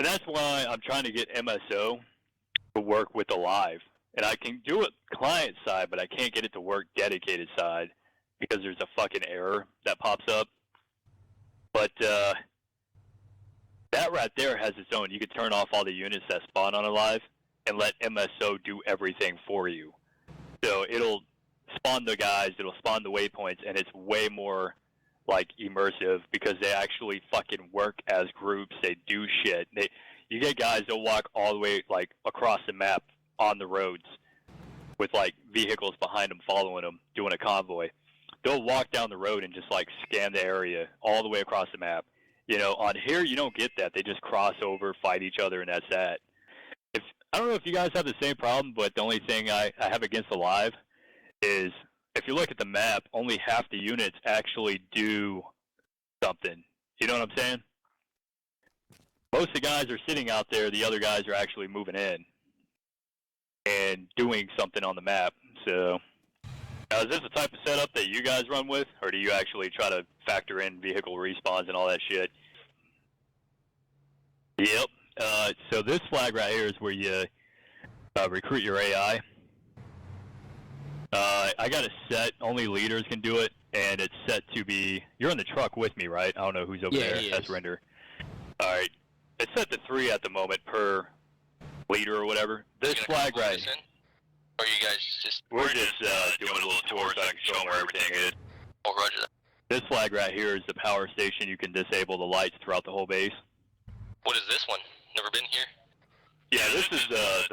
And that's why I'm trying to get MSO to work with the live. And I can do it client side, but I can't get it to work dedicated side because there's a fucking error that pops up. But that right there has its own. You can turn off all the units that spawn on a live and let MSO do everything for you. So it'll spawn the guys, it'll spawn the waypoints, and it's way more like immersive because they actually fucking work as groups. They do shit. You get guys that walk all the way like across the map on the roads with like vehicles behind them following them, doing a convoy. They'll walk down the road and just like scan the area all the way across the map. You know, on here you don't get that. They just cross over, fight each other, and that's that. I don't know if you guys have the same problem, but the only thing I have against the live is if you look at the map, only half the units actually do something. You know what I'm saying? Most of the guys are sitting out there. The other guys are actually moving in and doing something on the map. So is this the type of setup that you guys run with, or do you actually try to factor in vehicle respawns and all that shit? Yep. So this flag right here is where you recruit your AI. I got it set. Only leaders can do it, and it's set to be. You're in the truck with me, right? I don't know who's over there. That's Render. All right. It's set to 3 at the moment per leader or whatever. This flag right here. Or you guys just... We're just doing a little tour so I can show them where everything is. Oh, roger that. This flag right here is the power station. You can disable the lights throughout the whole base. What is this one? Never been here? Yeah, this is the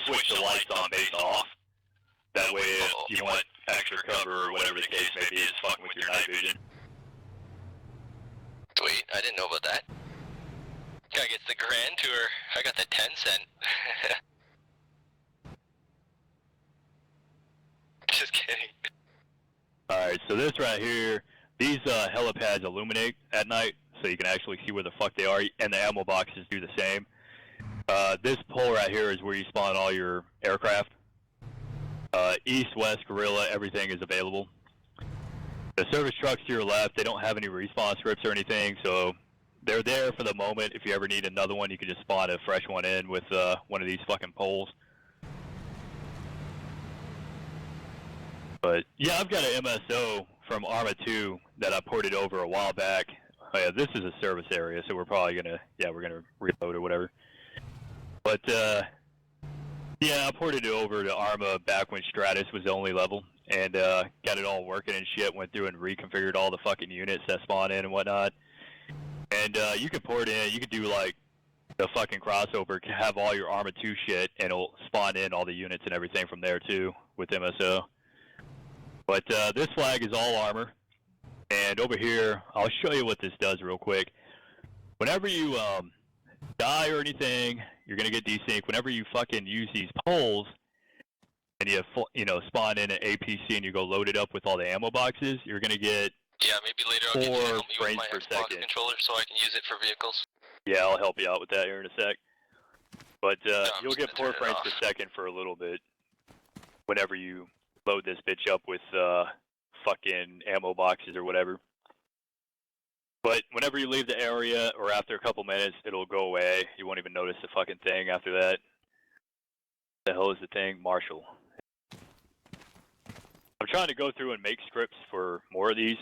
switch the lights on base off. That way if you want extra cover or whatever the case may be, it's fucking with your night vision. Sweet, I didn't know about that. Guy gets the grand tour. I got the 10-cent. Just kidding. Alright, so this right here, these helipads illuminate at night, so you can actually see where the fuck they are, and the ammo boxes do the same. This pole right here is where you spawn all your aircraft. East, west, gorilla, everything is available. The service trucks to your left, they don't have any respawn scripts or anything, so they're there for the moment. If you ever need another one, you can just spawn a fresh one in with one of these fucking poles. But yeah, I've got an MSO from Arma 2 that I ported over a while back. Oh, yeah, this is a service area, so we're probably gonna, we're gonna reload or whatever. But yeah, I ported it over to Arma back when Stratus was the only level, and got it all working and shit. Went through and reconfigured all the fucking units that spawn in and whatnot. And you could port in, you could do like the fucking crossover, have all your Arma 2 shit, and it'll spawn in all the units and everything from there too with MSO. But this flag is all armor, and over here, I'll show you what this does real quick. Whenever you die or anything, you're gonna get desync. Whenever you fucking use these poles, and you know spawn in an APC and you go load it up with all the ammo boxes, you're gonna get maybe later I'll get you to help me with my Xbox second controller so I can use it for vehicles. Yeah, I'll help you out with that here in a sec. But No, you'll get 4 frames per second for a little bit whenever you load this bitch up with fucking ammo boxes or whatever. But whenever you leave the area or after a couple minutes, it'll go away. You won't even notice the fucking thing after that. What the hell is the thing? Marshall. I'm trying to go through and make scripts for more of these.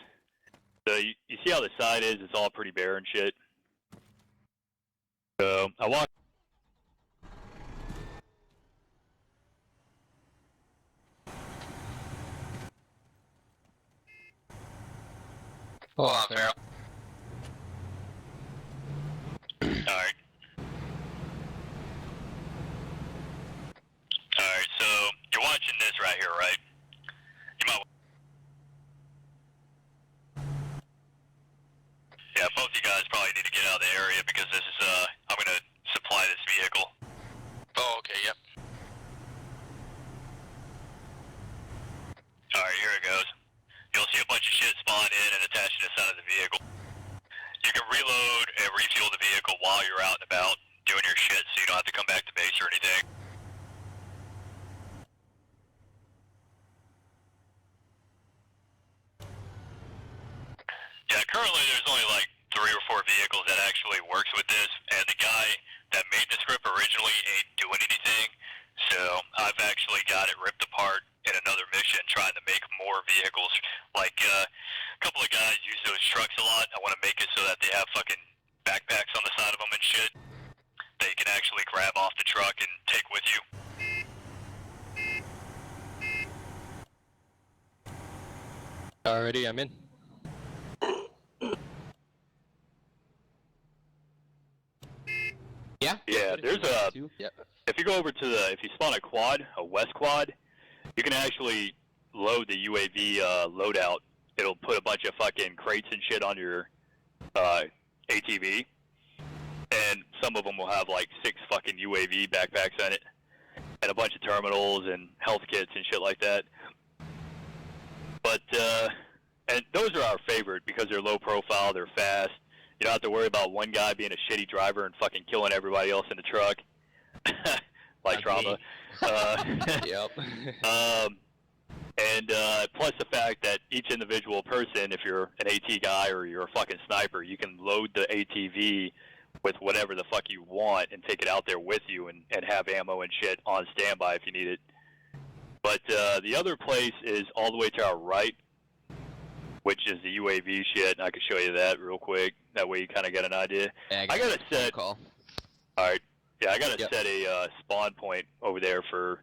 So you see how the side is? It's all pretty bare and shit. So I walk. Hold on, Farrell. Alright. Alright, so you're watching this right here, right? You might. Yeah, both you guys probably need to get out of the area because this is, I'm gonna supply this vehicle. Oh, okay, yep. Alright, here it goes. You'll see a bunch of shit spawn in and attach to the side of the vehicle. You can reload and refuel the vehicle while you're out and about doing your shit so you don't have to come back to base or anything. Yeah, currently there's only like 3 or 4 vehicles that actually works with this, and the guy made the script originally ain't doing anything, so I've actually got it ripped apart in another mission trying to make more vehicles. Like, a couple of guys use those trucks a lot. I want to make it so that they have fucking backpacks on the side of them and shit that you can actually grab off the truck and take with you. Alrighty, I'm in. Yeah? Yeah, there's a... Yep. If you go over to the... If you spawn a quad, a west quad, you can actually load the UAV loadout. It'll put a bunch of fucking crates and shit on your ATV. And some of them will have like 6 fucking UAV backpacks on it. And a bunch of terminals and health kits and shit like that. But, and those are our favorite because they're low profile, they're fast. You don't have to worry about one guy being a shitty driver and fucking killing everybody else in the truck. Like Trauma. Yep. And plus the fact that each individual person, if you're an AT guy or you're a fucking sniper, you can load the ATV with whatever the fuck you want and take it out there with you and have ammo and shit on standby if you need it. But the other place is all the way to our right, which is the UAV shit, and I can show you that real quick. That way you kind of get an idea. Yeah, I got to set... Call. Alright. Yeah, I got to Yep. set a spawn point over there for...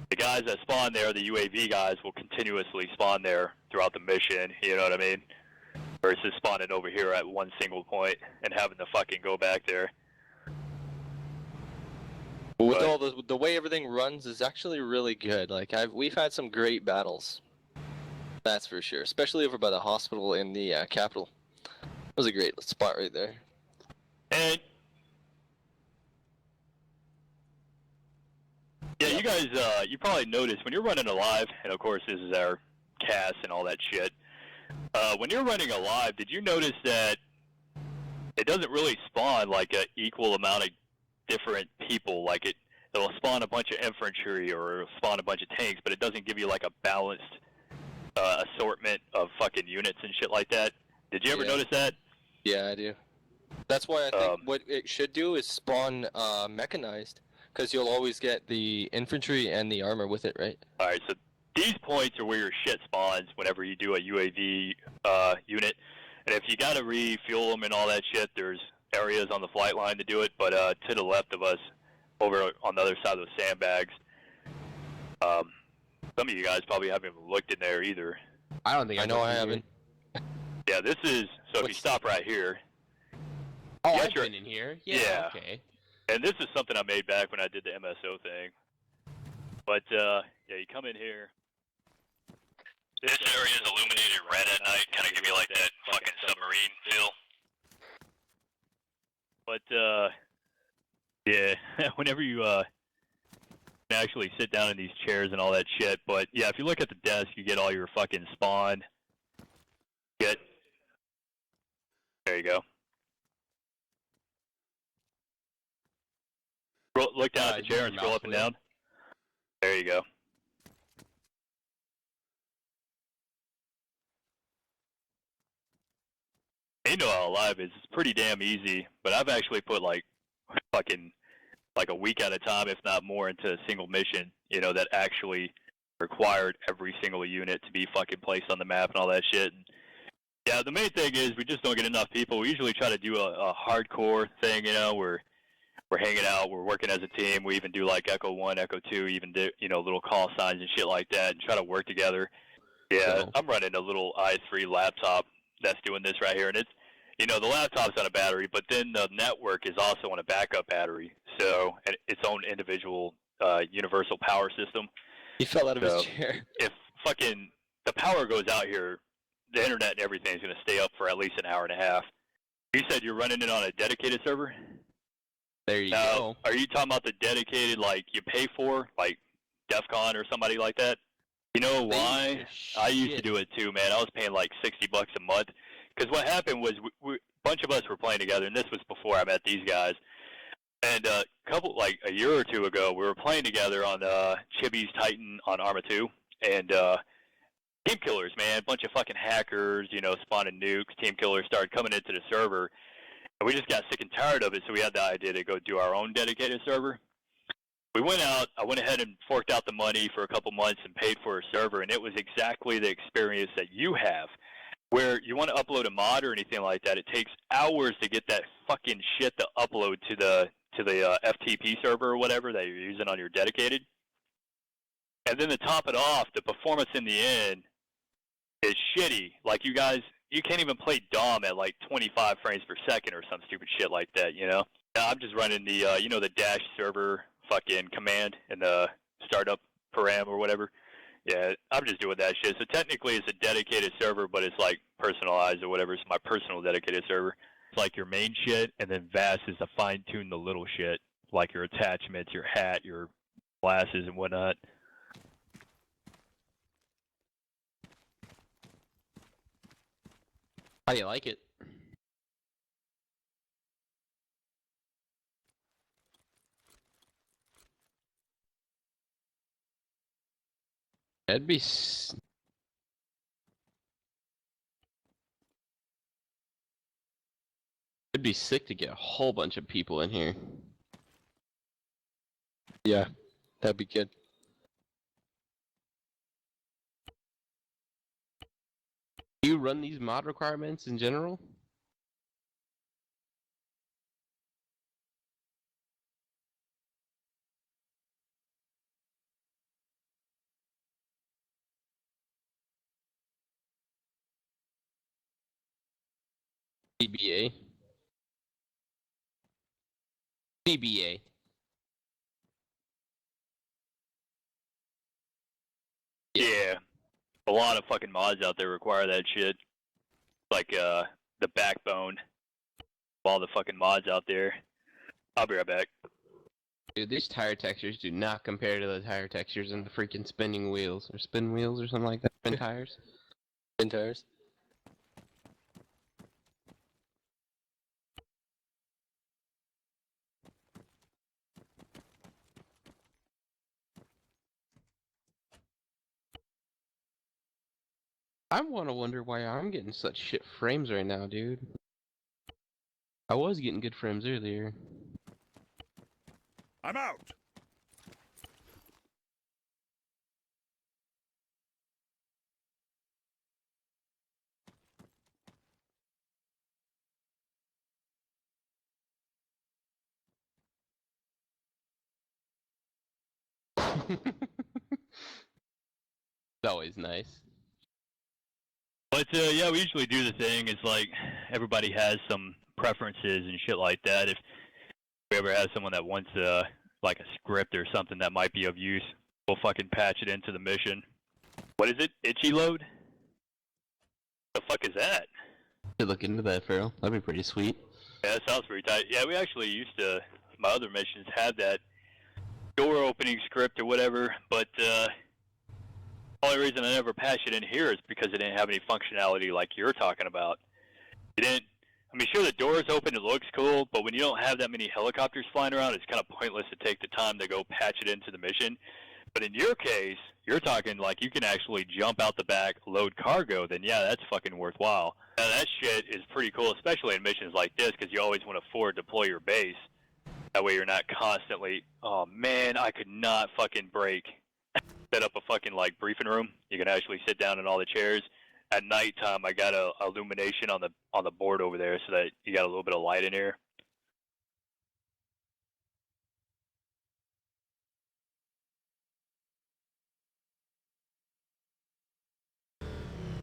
The guys that spawn there, the UAV guys, will continuously spawn there throughout the mission, you know what I mean? Versus spawning over here at one single point and having to fucking go back there. With But- all the way everything runs is actually really good. Like we've had some great battles. That's for sure. Especially over by the hospital in the capital. That was a great spot right there. And... Yeah, you guys, you probably noticed when you're running alive, and of course this is our cast and all that shit. When you're running alive, did you notice that it doesn't really spawn like an equal amount of different people? Like it'll spawn a bunch of infantry or it'll spawn a bunch of tanks, but it doesn't give you like a balanced assortment of fucking units and shit like that. Did you ever Yeah. notice that? Yeah, I do. That's why I think what it should do is spawn mechanized, because you'll always get the infantry and the armor with it, right? Alright, so these points are where your shit spawns whenever you do a UAV unit. And if you gotta refuel them and all that shit, there's areas on the flight line to do it. But to the left of us, over on the other side of the sandbags, some of you guys probably haven't even looked in there either. I don't think I know I haven't. Yeah, this is, so if you What's- stop right here, Oh, Yeah, I've sure. been in here. Yeah, Yeah. okay. and this is something I made back when I did the MSO thing. But yeah, you come in here. This area is illuminated red at night, kind of give you like that fucking submarine feel. But yeah, whenever you can actually sit down in these chairs and all that shit. But yeah, if you look at the desk, you get all your fucking spawn. There you go. Look down at the use chair your and scroll mouse up and wheel. down. There you go. You know how Alive is. It's pretty damn easy, but I've actually put like fucking like a week at a time, if not more, into a single mission, you know, that actually required every single unit to be fucking placed on the map and all that shit. And yeah, the main thing is we just don't get enough people. We usually try to do a hardcore thing, you know, where we're hanging out, we're working as a team. We even do like Echo 1, Echo 2, even do, you know, little call signs and shit like that and try to work together. Yeah, So- I'm running a little i3 laptop that's doing this right here, and it's, you know, the laptop's on a battery, but then the network is also on a backup battery, so and its own individual universal power system. He fell out of So- his chair. If fucking the power goes out here, the internet and everything is going to stay up for at least an hour and a half. You said you're running it on a dedicated server? There you Now, go. are you talking about the dedicated, like, you pay for, like, DEF CON or somebody like that? You know why? I used to do it too, man. I was paying like $60 a month. Because what happened was, a bunch of us were playing together, and this was before I met these guys. And a year or two ago, we were playing together on Chibi's Titan on Arma 2. And team killers, man, a bunch of fucking hackers, you know, spawning nukes. Team killers started coming into the server. And we just got sick and tired of it, so we had the idea to go do our own dedicated server. We went out, I went ahead and forked out the money for a couple months and paid for a server, and it was exactly the experience that you have. Where you want to upload a mod or anything like that, it takes hours to get that fucking shit to upload to the FTP server or whatever that you're using on your dedicated. And then to top it off, the performance in the end is shitty. Like you guys, you can't even play DOM at like 25 frames per second or some stupid shit like that, you know? I'm just running the, the dash server fucking command in the startup param or whatever. Yeah, I'm just doing that shit. So technically it's a dedicated server, but it's like personalized or whatever. It's my personal dedicated server. It's like your main shit, and then VAS is to fine-tune the little shit, like your attachments, your hat, your glasses, and whatnot. How do you like it? It'd be it'd be sick to get a whole bunch of people in here. Yeah, that'd be good. Do you run these mod requirements in general? CBA. CBA. Yeah. A lot of fucking mods out there require that shit. Like, the backbone of all the fucking mods out there. I'll be right back. Dude, these tire textures do not compare to the tire textures in the freaking spinning wheels, or spin wheels or something like that. Spin tires. Spin tires. I want to wonder why I'm getting such shit frames right now, dude. I was getting good frames earlier. I'm out. It's always nice. But, yeah, we usually do the thing. It's like everybody has some preferences and shit like that. If we ever have someone that wants, like a script or something that might be of use, we'll fucking patch it into the mission. What is it? Itchy load? The fuck is that? To look into that, Farrell. That'd be pretty sweet. Yeah, that sounds pretty tight. Yeah, we actually used to, my other missions had that door opening script or whatever, but, only reason I never patched it in here is because it didn't have any functionality like you're talking about. It didn't, I mean, sure, the door's open, it looks cool, but when you don't have that many helicopters flying around, it's kind of pointless to take the time to go patch it into the mission. But in your case, you're talking like you can actually jump out the back, load cargo, then yeah, that's fucking worthwhile. Now, that shit is pretty cool, especially in missions like this, because you always want to forward deploy your base. That way you're not constantly, oh man, I could not fucking break. Set up a fucking like briefing room. You can actually sit down in all the chairs. At nighttime, I got a illumination on the board over there, so that you got a little bit of light in here.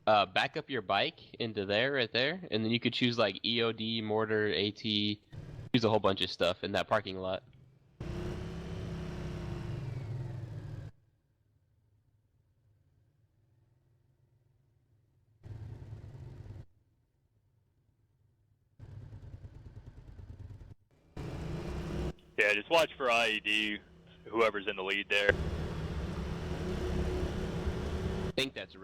Back up your bike into there, right there, and then you could choose like EOD, mortar, AT, choose a whole bunch of stuff in that parking lot. Yeah, just watch for IED, whoever's in the lead there. I think that's